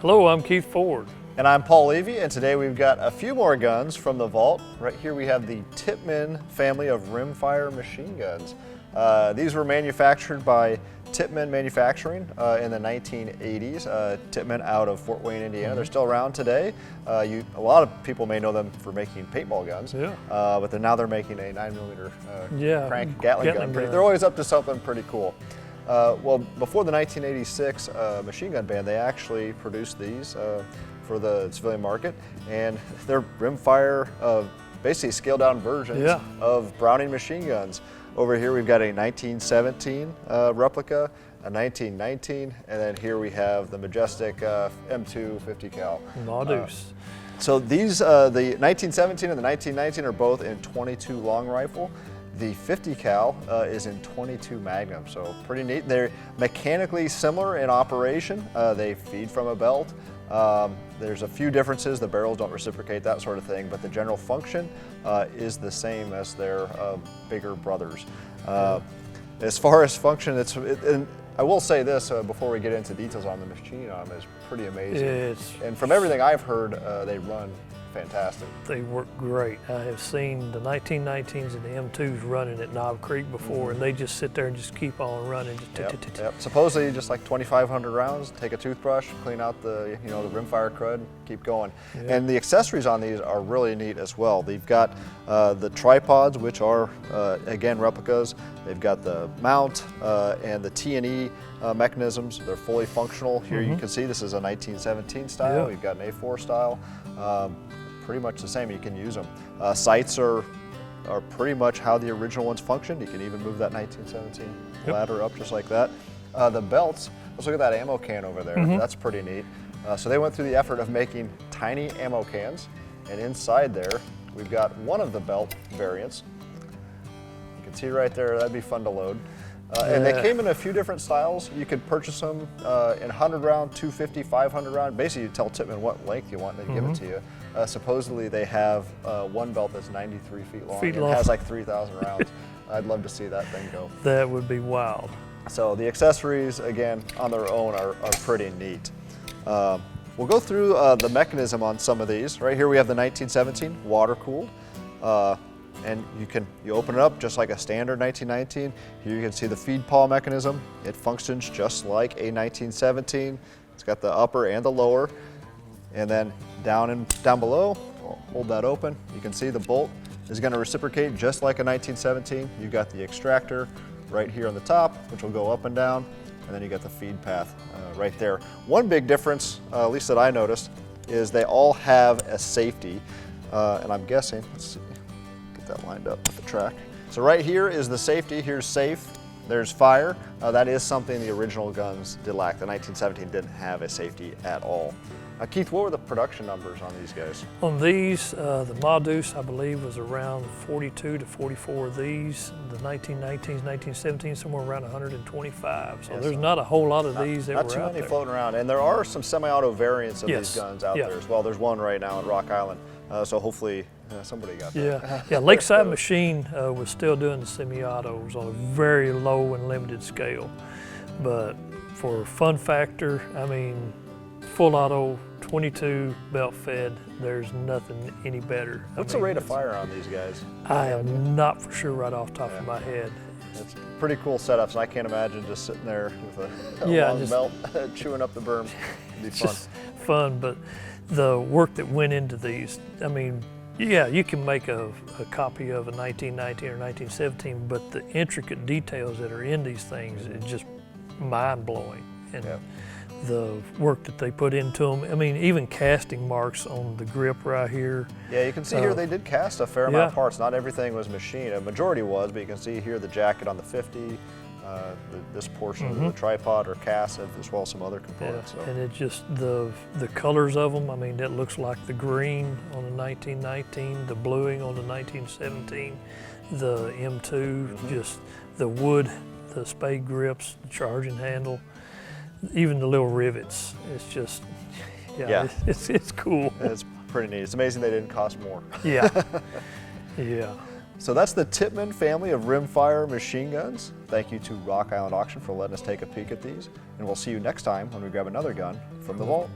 Hello, I'm Keith Ford. And I'm Paul Levy, and today we've got a few more guns from the vault. Right here we have the Tippmann family of rimfire machine guns. These were manufactured by Tippmann Manufacturing in the 1980s. Tippmann out of Fort Wayne, Indiana. They're still around today. A lot of people may know them for making paintball guns, but now they're making a 9mm crank Gatling gun. They're always up to something pretty cool. Well, before the 1986 machine gun ban, they actually produced these for the civilian market, and they're rimfire, basically scaled down versions of Browning machine guns. Over here we've got a 1917 replica, a 1919, and then here we have the majestic M2 50 cal. Deuce. So these, the 1917 and the 1919 are both in 22 long rifle. The 50 cal is in 22 Magnum, so pretty neat. They're mechanically similar in operation. They feed from a belt. There's a few differences. The barrels don't reciprocate, that sort of thing, but the general function is the same as their bigger brothers. As far as function, and I will say this before we get into details on the machine on them, is pretty amazing. And from everything I've heard, they run fantastic. They work great. I have seen the 1919s and the M2s running at Knob Creek before, and they just sit there and just keep on running. Supposedly just like 2,500 rounds. Take a toothbrush, clean out the the rimfire crud, keep going. And the accessories on these are really neat as well. They've got the tripods, which are again replicas. They've got the mount and the T&E mechanisms. They're fully functional. Here you can see this is a 1917 style. We've got an A4 style. Pretty much the same. You can use them. Sights are pretty much how the original ones functioned. You can even move that 1917 ladder up just like that. The belts, let's look at that ammo can over there. That's pretty neat. So they went through the effort of making tiny ammo cans, and inside there we've got one of the belt variants. You can see right there, that'd be fun to load. And they came in a few different styles. You could purchase them in 100 round, 250, 500 round. Basically, you tell Tippmann what length you want, and they give it to you. Supposedly, they have one belt that's 93 feet long. It has like 3,000 rounds. I'd love to see that thing go. That would be wild. So the accessories, again, on their own are pretty neat. We'll go through the mechanism on some of these. Right here we have the 1917 water-cooled. And you open it up just like a standard 1919. Here you can see the feed paw mechanism. It functions just like a 1917. It's got the upper and the lower. And then down below, I'll hold that open. You can see the bolt is going to reciprocate just like a 1917. You've got the extractor right here on the top, which will go up and down. And then you got the feed path right there. One big difference, at least that I noticed, is they all have a safety. And I'm guessing, let's see. That lined up with the track. So right here is the safety. Here's safe, there's fire. That is something the original guns did lack. The 1917 didn't have a safety at all. Keith, what were the production numbers on these guys? On these, the Deuce, I believe, was around 42 to 44 of these. The 1919s, 1917s, somewhere around 125. So there's not a whole lot of these that were out there. Not too many floating around. And there are some semi-auto variants of these guns out there as well. There's one right now at Rock Island. So hopefully somebody got that. Yeah, Lakeside Machine was still doing the semi-autos on a very low and limited scale. But for fun factor, I mean, full auto, 22 belt fed, there's nothing any better. What's the rate of fire on these guys? I am not for sure right off the top of my head. It's pretty cool setups, and I can't imagine just sitting there with a long belt chewing up the berm. It'd be fun. Just fun, but the work that went into these, I mean, yeah, you can make a copy of a 1919 or 1917, but the intricate details that are in these things is just mind-blowing. And the work that they put into them, I mean, even casting marks on the grip right here. Yeah, you can see here they did cast a fair amount of parts. Not everything was machined. A majority was, but you can see here the jacket on the 50, this portion of the tripod or cast, as well as some other components. And it just, the colors of them, I mean, it looks like the green on the 1919, the bluing on the 1917, the M2, just the wood, the spade grips, the charging handle, even the little rivets. It's just, it's cool. It's pretty neat. It's amazing they didn't cost more. Yeah. So that's the Tippmann family of rimfire machine guns. Thank you to Rock Island Auction for letting us take a peek at these. And we'll see you next time when we grab another gun from the vault.